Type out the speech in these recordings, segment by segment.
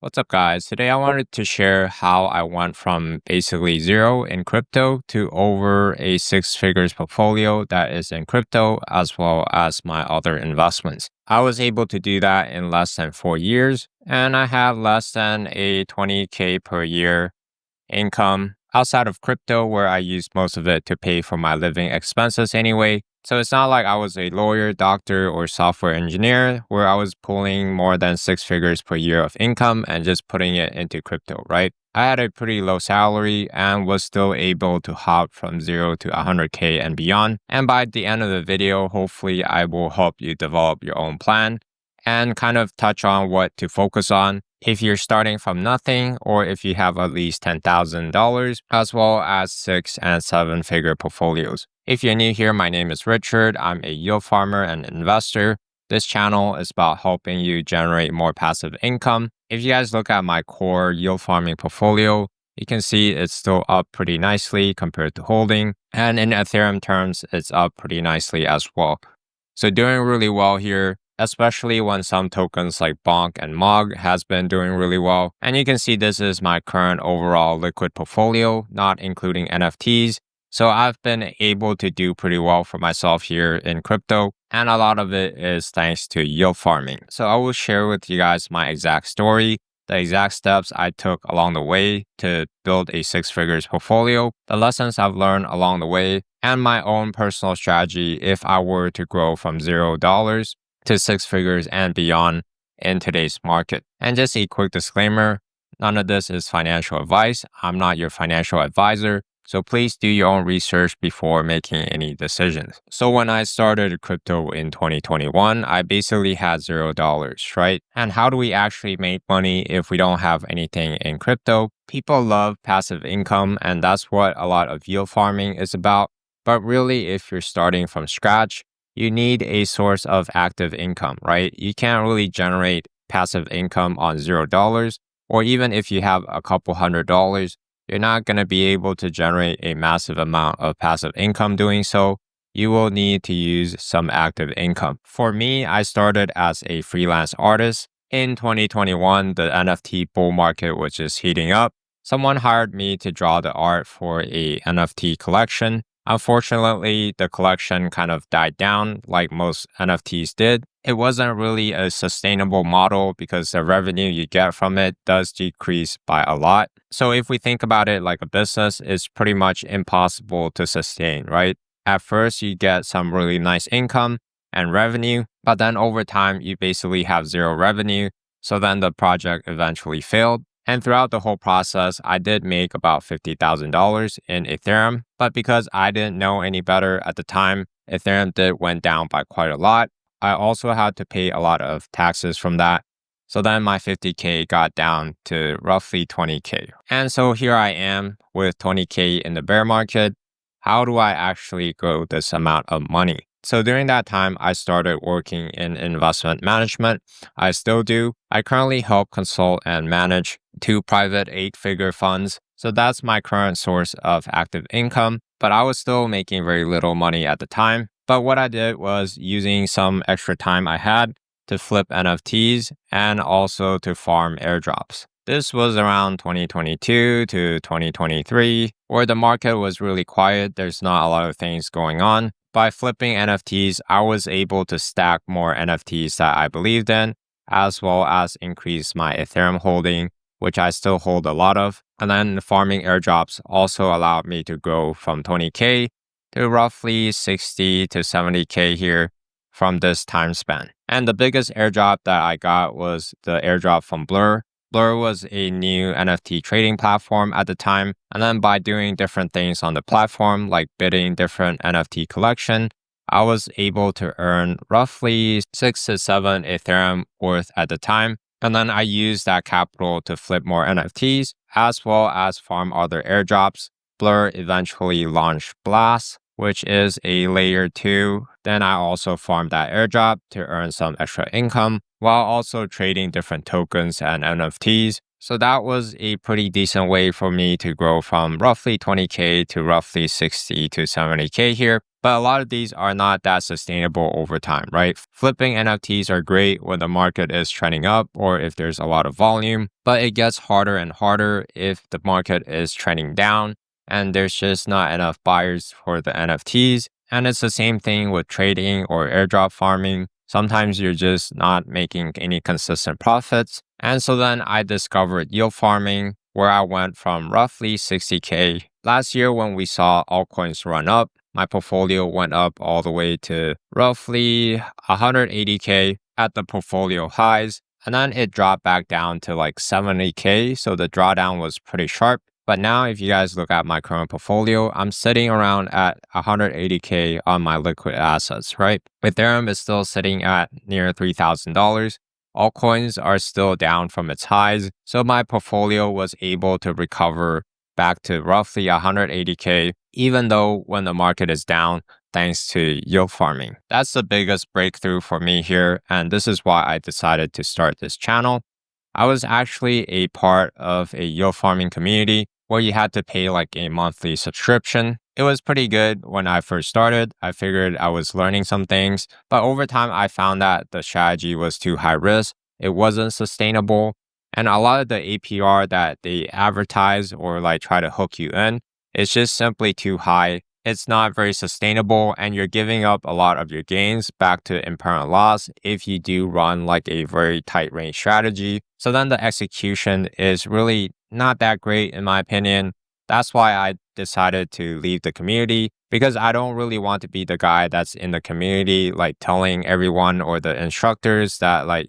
What's up, guys? Today I wanted to share how I went from basically zero in crypto to over a six figures portfolio that is in crypto as well as my other investments. I was able to do that in less than 4 years, and I have less than a 20K per year income outside of crypto, where I use most of it to pay for my living expenses anyway. So it's not like I was a lawyer, doctor, or software engineer where I was pulling more than six figures per year of income and just putting it into crypto, right? I had a pretty low salary and was still able to hop from 0 to 100K and beyond. And by the end of the video, hopefully I will help you develop your own plan and kind of touch on what to focus on if you're starting from nothing, or if you have at least $10,000, as well as 6 and 7 figure portfolios. If you're new here, my name is Richard. I'm a yield farmer and investor. This channel is about helping you generate more passive income. If you guys look at my core yield farming portfolio, you can see it's still up pretty nicely compared to holding. And in Ethereum terms, it's up pretty nicely as well. So doing really well here, especially when some tokens like Bonk and Mog has been doing really well. And you can see this is my current overall liquid portfolio, not including NFTs. So I've been able to do pretty well for myself here in crypto, and a lot of it is thanks to yield farming. So I will share with you guys my exact story, the exact steps I took along the way to build a six figures portfolio, the lessons I've learned along the way, and my own personal strategy if I were to grow from $0 to six figures and beyond in today's market. And just a quick disclaimer, none of this is financial advice. I'm not your financial advisor. So please do your own research before making any decisions. So when I started crypto in 2021, I basically had $0, right? And how do we actually make money if we don't have anything in crypto? People love passive income, and that's what a lot of yield farming is about. But really, if you're starting from scratch, you need a source of active income, right? You can't really generate passive income on $0, or even if you have a couple $100, you're not going to be able to generate a massive amount of passive income doing so. You will need to use some active income. For me, I started as a freelance artist. In 2021, the NFT bull market was just heating up. Someone hired me to draw the art for a NFT collection. Unfortunately, the collection kind of died down like most NFTs did. It wasn't really a sustainable model because the revenue you get from it does decrease by a lot. So if we think about it like a business, it's pretty much impossible to sustain, right? At first, you get some really nice income and revenue, but then over time, you basically have zero revenue. So then the project eventually failed. And throughout the whole process, I did make about $50,000 in Ethereum. But because I didn't know any better at the time, Ethereum went down by quite a lot. I also had to pay a lot of taxes from that. So then my 50K got down to roughly 20K. And so here I am with 20K in the bear market. How do I actually grow this amount of money? So during that time, I started working in investment management. I still do. I currently help consult and manage 2 private 8-figure funds. So that's my current source of active income, but I was still making very little money at the time. But what I did was using some extra time I had to flip NFTs and also to farm airdrops. This was around 2022 to 2023, where the market was really quiet. There's not a lot of things going on. By flipping NFTs, I was able to stack more NFTs that I believed in, as well as increase my Ethereum holding, which I still hold a lot of. And then farming airdrops also allowed me to grow from 20K to roughly 60 to 70K here from this time span. And the biggest airdrop that I got was the airdrop from Blur. Blur was a new NFT trading platform at the time. And then by doing different things on the platform, like bidding different NFT collection, I was able to earn roughly 6 to 7 Ethereum worth at the time. And then I used that capital to flip more NFTs, as well as farm other airdrops. Blur eventually launched Blast, which is a layer 2. Then I also farmed that airdrop to earn some extra income while also trading different tokens and NFTs. So that was a pretty decent way for me to grow from roughly 20K to roughly 60 to 70K here. But a lot of these are not that sustainable over time, right? Flipping NFTs are great when the market is trending up or if there's a lot of volume, but it gets harder and harder if the market is trending down and there's just not enough buyers for the NFTs. And it's the same thing with trading or airdrop farming. Sometimes you're just not making any consistent profits. And so then I discovered yield farming, where I went from roughly 60K. Last year, when we saw altcoins run up, my portfolio went up all the way to roughly 180K at the portfolio highs. And then it dropped back down to like 70K. So the drawdown was pretty sharp. But now, if you guys look at my current portfolio, I'm sitting around at 180K on my liquid assets, right? Ethereum is still sitting at near $3,000. Altcoins are still down from its highs. So my portfolio was able to recover back to roughly 180K, even though when the market is down, thanks to yield farming. That's the biggest breakthrough for me here. And this is why I decided to start this channel. I was actually a part of a yield farming community where you had to pay like a monthly subscription. It was pretty good when I first started. I figured I was learning some things, but over time I found that the strategy was too high risk. It wasn't sustainable. And a lot of the APR that they advertise or like try to hook you in, it's just simply too high. It's not very sustainable and you're giving up a lot of your gains back to impermanent loss if you do run like a very tight range strategy. So then the execution is really not that great in my opinion. That's why I decided to leave the community because I don't really want to be the guy that's in the community like telling everyone or the instructors that like,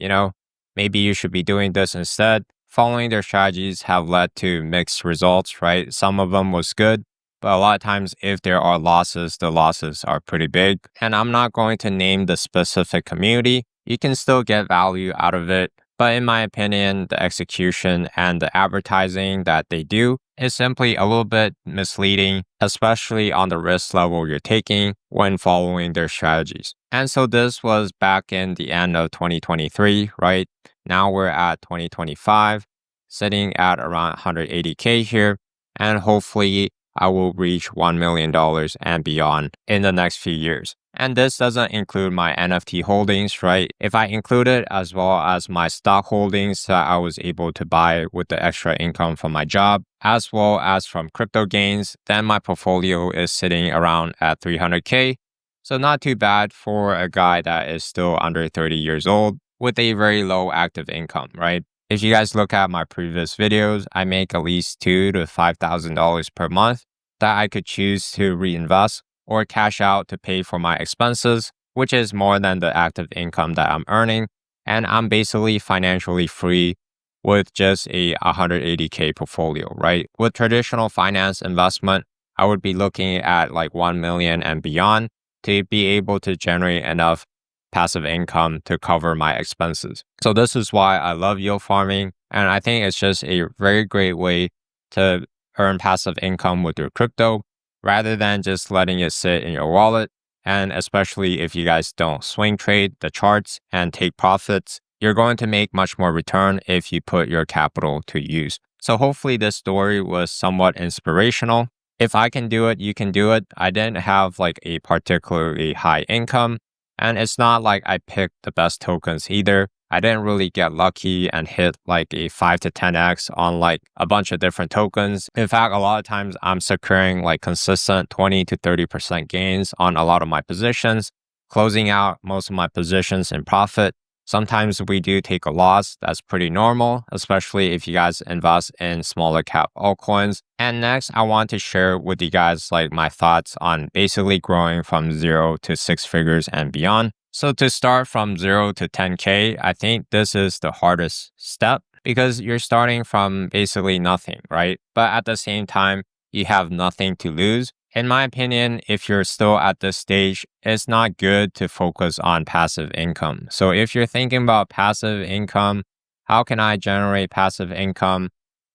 maybe you should be doing this instead. Following their strategies have led to mixed results, right? Some of them was good, but a lot of times if there are losses, the losses are pretty big. And I'm not going to name the specific community. You can still get value out of it. But in my opinion, the execution and the advertising that they do is simply a little bit misleading, especially on the risk level you're taking when following their strategies. And so this was back in the end of 2023, right? Now we're at 2025, sitting at around 180K here. And hopefully I will reach $1 million and beyond in the next few years. And this doesn't include my NFT holdings, right? If I include it as well as my stock holdings that I was able to buy with the extra income from my job, as well as from crypto gains, then my portfolio is sitting around at 300K. So not too bad for a guy that is still under 30 years old with a very low active income, right? If you guys look at my previous videos, I make at least $2,000 to $5,000 per month that I could choose to reinvest or cash out to pay for my expenses, which is more than the active income that I'm earning. And I'm basically financially free with just a 180K portfolio, right? With traditional finance investment, I would be looking at like 1 million and beyond to be able to generate enough passive income to cover my expenses. So this is why I love yield farming. And I think it's just a very great way to earn passive income with your crypto rather than just letting it sit in your wallet. And especially if you guys don't swing trade the charts and take profits, you're going to make much more return if you put your capital to use. So hopefully this story was somewhat inspirational. If I can do it, you can do it. I didn't have like a particularly high income. And it's not like I picked the best tokens either. I didn't really get lucky and hit like a 5 to 10x on like a bunch of different tokens. In fact, a lot of times I'm securing like consistent 20 to 30% gains on a lot of my positions, closing out most of my positions in profit. Sometimes we do take a loss. That's pretty normal, especially if you guys invest in smaller cap altcoins. And next, I want to share with you guys like my thoughts on basically growing from 0 to 6 figures and beyond. So to start from 0 to 10K, I think this is the hardest step because you're starting from basically nothing, right? But at the same time, you have nothing to lose. In my opinion, if you're still at this stage, it's not good to focus on passive income. So if you're thinking about passive income, how can I generate passive income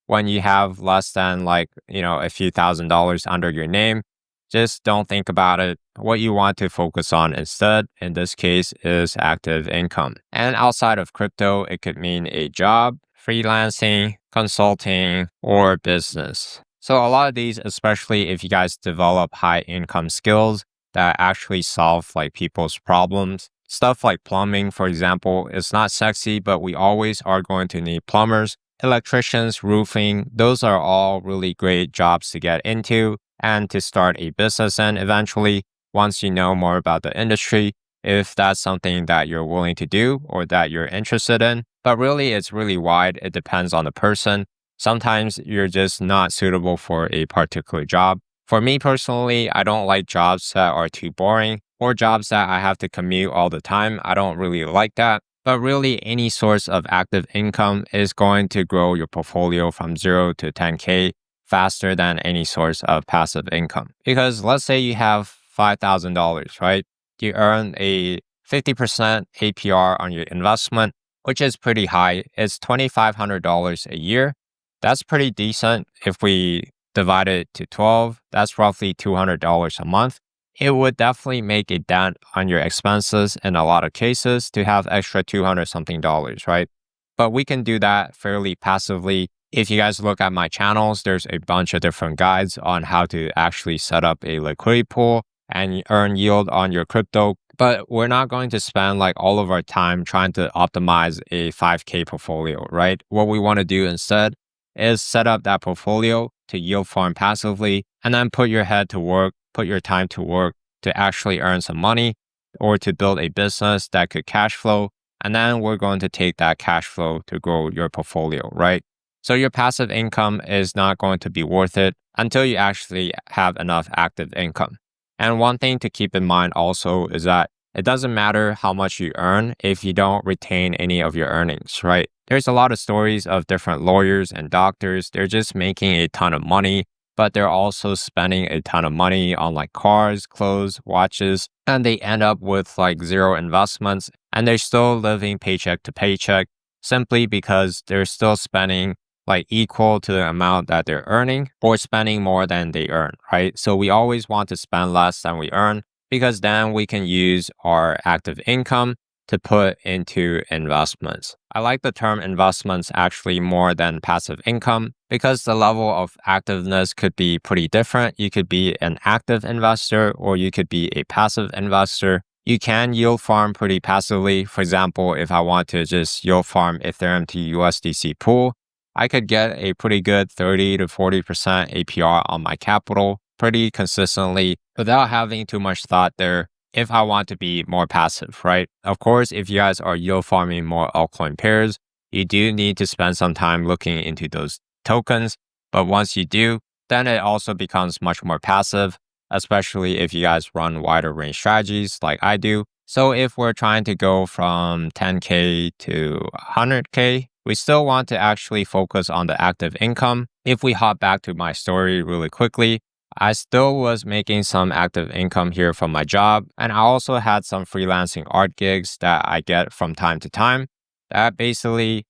when you have less than like, a few $1,000s under your name? Just don't think about it. What you want to focus on instead, in this case, is active income. And outside of crypto, it could mean a job, freelancing, consulting, or business. So a lot of these, especially if you guys develop high income skills, that actually solve like people's problems. Stuff like plumbing, for example, is not sexy, but we always are going to need plumbers, electricians, roofing. Those are all really great jobs to get into and to start a business in eventually once you know more about the industry, if that's something that you're willing to do or that you're interested in. But really, it's really wide. It depends on the person. Sometimes you're just not suitable for a particular job. For me personally, I don't like jobs that are too boring or jobs that I have to commute all the time. I don't really like that. But really, any source of active income is going to grow your portfolio from 0 to 10K faster than any source of passive income. Because let's say you have $5,000, right? You earn a 50% APR on your investment, which is pretty high. It's $2,500 a year. That's pretty decent. If we divide it to 12, that's roughly $200 a month. It would definitely make a dent on your expenses in a lot of cases to have extra 200 something dollars, right? But we can do that fairly passively. If you guys look at my channels, there's a bunch of different guides on how to actually set up a liquidity pool and earn yield on your crypto. But we're not going to spend like all of our time trying to optimize a 5K portfolio, right? What we want to do instead is set up that portfolio to yield farm passively and then put your head to work, put your time to work to actually earn some money or to build a business that could cash flow. And then we're going to take that cash flow to grow your portfolio, right? So your passive income is not going to be worth it until you actually have enough active income. And one thing to keep in mind also is that it doesn't matter how much you earn if you don't retain any of your earnings, right? There's a lot of stories of different lawyers and doctors. They're just making a ton of money, but they're also spending a ton of money on like cars, clothes, watches, and they end up with like zero investments and they're still living paycheck to paycheck simply because they're still spending like equal to the amount that they're earning or spending more than they earn, right? So we always want to spend less than we earn because then we can use our active income to put into investments. I like the term investments actually more than passive income because the level of activeness could be pretty different. You could be an active investor or you could be a passive investor. You can yield farm pretty passively. For example, if I want to just yield farm Ethereum to USDC pool, I could get a pretty good 30 to 40% APR on my capital pretty consistently without having too much thought there if I want to be more passive, right? Of course, if you guys are yield farming more altcoin pairs, you do need to spend some time looking into those tokens. But once you do, then it also becomes much more passive, especially if you guys run wider range strategies like I do. So if we're trying to go from 10K to 100K, we still want to actually focus on the active income. If we hop back to my story really quickly, I still was making some active income here from my job, and I also had some freelancing art gigs that I get from time to time. That basically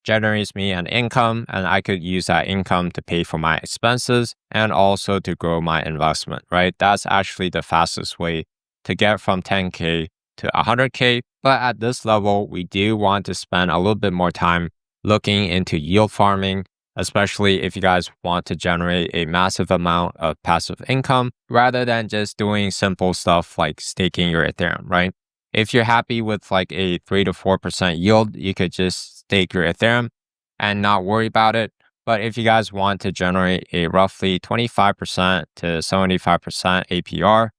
generates me an income, and I could use that income to pay for my expenses and also to grow my investment, right? That's actually the fastest way to get from 10K to 100K. But at this level, we do want to spend a little bit more time looking into yield farming, especially if you guys want to generate a massive amount of passive income rather than just doing simple stuff like staking your Ethereum, right? If you're happy with like a 3 to 4% yield, you could just stake your Ethereum and not worry about it. But if you guys want to generate a roughly 25% to 75% APR,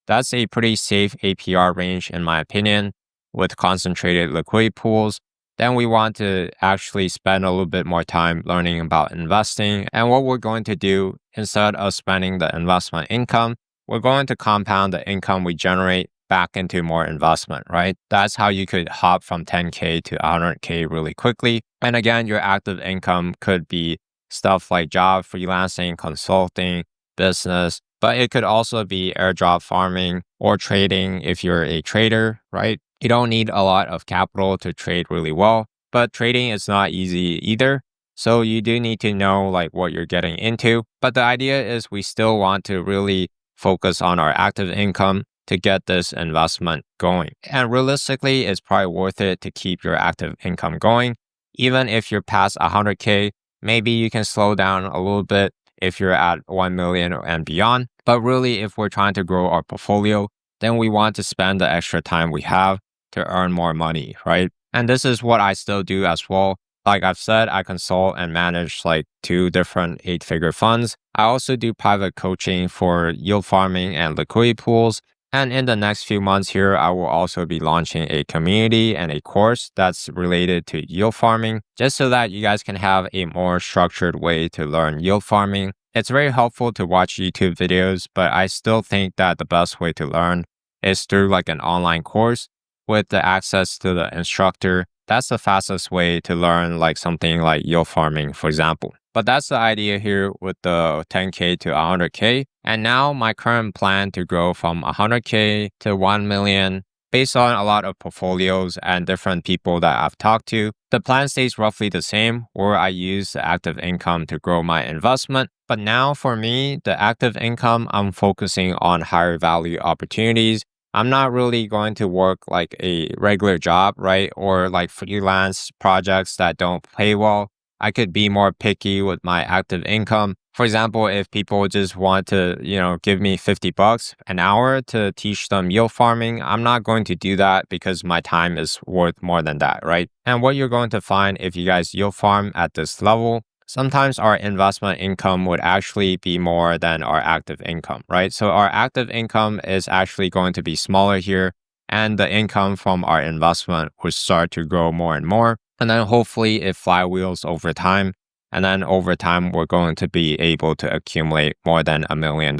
that's a pretty safe APR range in my opinion with concentrated liquidity pools. Then we want to actually spend a little bit more time learning about investing. And what we're going to do instead of spending the investment income, we're going to compound the income we generate back into more investment, right? That's how you could hop from 10K to 100K really quickly. And again, your active income could be stuff like job, freelancing, consulting, business, but it could also be airdrop farming or trading if you're a trader, right? You don't need a lot of capital to trade really well, but trading is not easy either. So you do need to know like what you're getting into. But the idea is we still want to really focus on our active income to get this investment going. And realistically, it's probably worth it to keep your active income going. Even if you're past 100K, maybe you can slow down a little bit if you're at 1 million and beyond. But really, if we're trying to grow our portfolio, then we want to spend the extra time we have to earn more money, right? And this is what I still do as well. Like I've said, I consult and manage like 2 different 8-figure funds. I also do private coaching for yield farming and liquidity pools. And in the next few months here, I will also be launching a community and a course that's related to yield farming, just so that you guys can have a more structured way to learn yield farming. It's very helpful to watch YouTube videos, but I still think that the best way to learn is through like an online course with the access to the instructor. That's the fastest way to learn like something like yield farming, for example. But that's the idea here with the 10K to 100K. And now my current plan to grow from 100K to 1 million based on a lot of portfolios and different people that I've talked to. The plan stays roughly the same, where I use the active income to grow my investment. But now for me, the active income, I'm focusing on higher value opportunities. I'm not really going to work like a regular job, right? Or like freelance projects that don't pay well. I could be more picky with my active income. For example, if people just want to, give me $50 an hour to teach them yield farming, I'm not going to do that because my time is worth more than that, right? And what you're going to find if you guys yield farm at this level, sometimes our investment income would actually be more than our active income, right? So our active income is actually going to be smaller here, and the income from our investment would start to grow more and more. And then hopefully it flywheels over time. And then over time, we're going to be able to accumulate more than $1 million.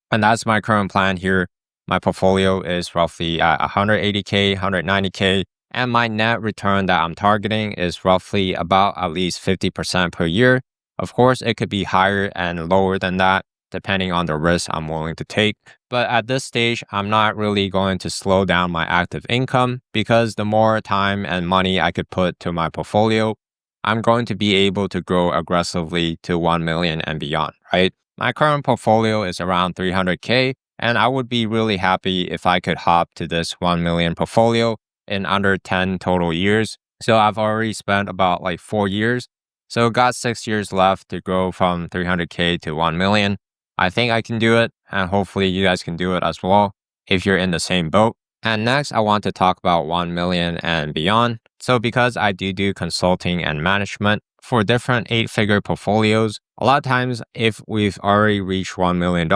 And that's my current plan here. My portfolio is roughly at 180K, 190K. And my net return that I'm targeting is roughly about at least 50% per year. Of course, it could be higher and lower than that, depending on the risk I'm willing to take. But at this stage, I'm not really going to slow down my active income because the more time and money I could put to my portfolio, I'm going to be able to grow aggressively to 1 million and beyond, right? My current portfolio is around 300K, and I would be really happy if I could hop to this 1 million portfolio in under 10 total years. So I've already spent about like 4 years. So got 6 years left to grow from 300K to 1 million. I think I can do it, and hopefully you guys can do it as well if you're in the same boat. And next, I want to talk about 1 million and beyond. So because I do consulting and management for different 8-figure portfolios, a lot of times if we've already reached $1 million,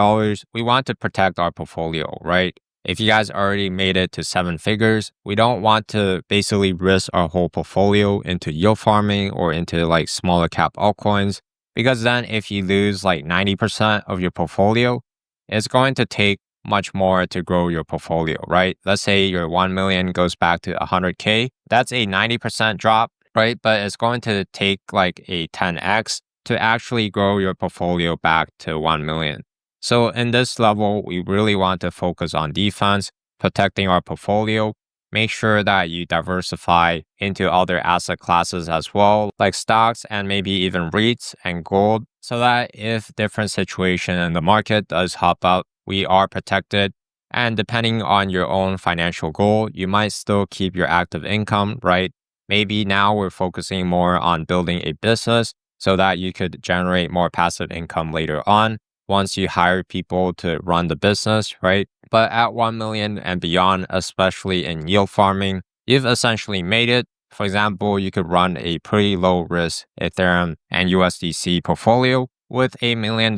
we want to protect our portfolio, right? If you guys already made it to 7 figures, we don't want to basically risk our whole portfolio into yield farming or into like smaller cap altcoins. Because then if you lose like 90% of your portfolio, it's going to take much more to grow your portfolio, right? Let's say your 1 million goes back to 100K. That's a 90% drop, right? But it's going to take like a 10x to actually grow your portfolio back to 1 million. So in this level, we really want to focus on defense, protecting our portfolio. Make sure that you diversify into other asset classes as well, like stocks and maybe even REITs and gold, so that if different situation in the market does hop out, we are protected. And depending on your own financial goal, you might still keep your active income, right? Maybe now we're focusing more on building a business so that you could generate more passive income later on once you hire people to run the business, right? But at 1 million and beyond, especially in yield farming, you've essentially made it. For example, you could run a pretty low risk Ethereum and USDC portfolio with $1 million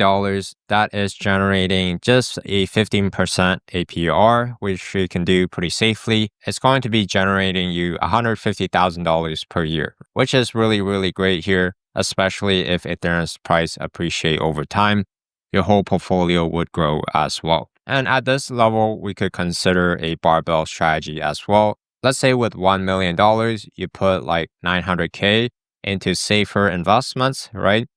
that is generating just a 15% APR, which you can do pretty safely. It's going to be generating you $150,000 per year, which is really, really great here, especially if Ethereum's price appreciate over time. Your whole portfolio would grow as well. And at this level, we could consider a barbell strategy as well. Let's say with $1 million, you put like 900K into safer investments, right?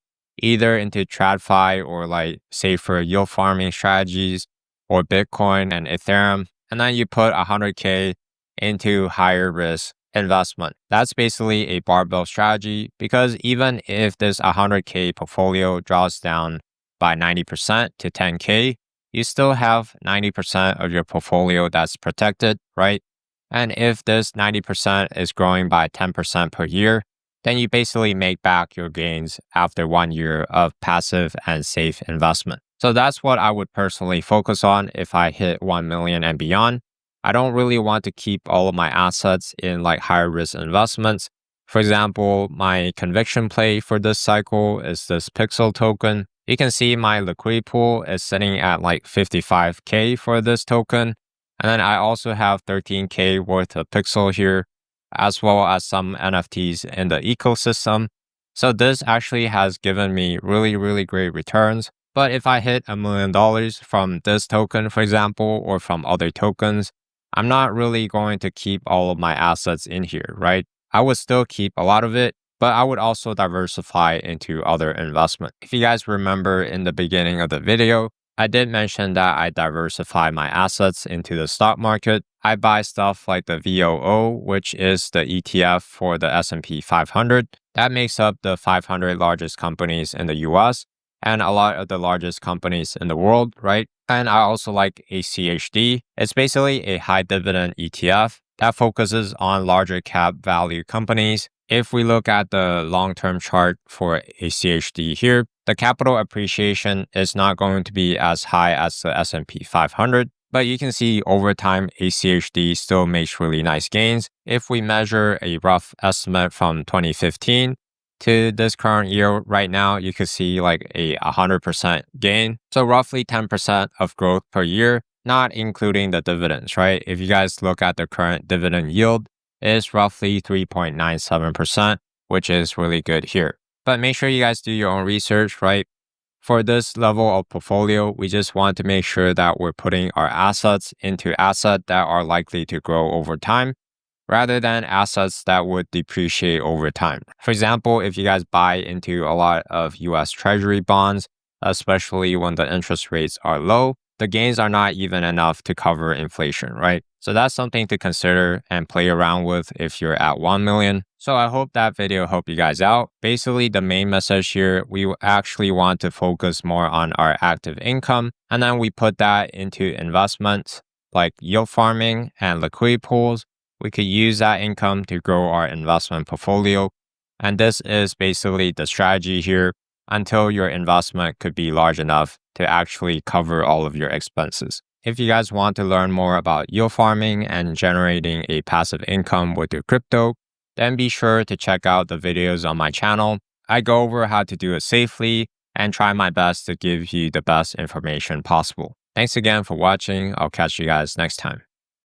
Either into TradFi or like safer yield farming strategies or Bitcoin and Ethereum. And then you put 100K into higher risk investment. That's basically a barbell strategy because even if this 100K portfolio draws down by 90% to 10K, you still have 90% of your portfolio that's protected, right? And if this 90% is growing by 10% per year, then you basically make back your gains after 1 year of passive and safe investment. So that's what I would personally focus on if I hit 1 million and beyond. I don't really want to keep all of my assets in like higher risk investments. For example, my conviction play for this cycle is this Pixel token. You can see my liquidity pool is sitting at like 55K for this token. And then I also have 13K worth of Pixel here, as well as some NFTs in the ecosystem. So this actually has given me really, really great returns. But if I hit $1 million from this token, for example, or from other tokens, I'm not really going to keep all of my assets in here, right? I would still keep a lot of it, but I would also diversify into other investments. If you guys remember in the beginning of the video, I did mention that I diversify my assets into the stock market. I buy stuff like the VOO, which is the ETF for the S&P 500. That makes up the 500 largest companies in the US and a lot of the largest companies in the world, right? And I also like ACHD. It's basically a high dividend ETF that focuses on larger cap value companies. If we look at the long-term chart for ACHD here, the capital appreciation is not going to be as high as the S&P 500, but you can see over time ACHD still makes really nice gains. If we measure a rough estimate from 2015 to this current year right now, you could see like a 100% gain. So roughly 10% of growth per year, not including the dividends, right? If you guys look at the current dividend yield, it's roughly 3.97%, which is really good here. But make sure you guys do your own research, right? For this level of portfolio, we just want to make sure that we're putting our assets into assets that are likely to grow over time, rather than assets that would depreciate over time. For example, if you guys buy into a lot of US Treasury bonds, especially when the interest rates are low, the gains are not even enough to cover inflation, right? So that's something to consider and play around with if you're at 1 million. So I hope that video helped you guys out. Basically, the main message here, we actually want to focus more on our active income, and then we put that into investments like yield farming and liquidity pools. We could use that income to grow our investment portfolio. And this is basically the strategy here until your investment could be large enough to actually cover all of your expenses. If you guys want to learn more about yield farming and generating a passive income with your crypto, then be sure to check out the videos on my channel. I go over how to do it safely and try my best to give you the best information possible. Thanks again for watching. I'll catch you guys next time.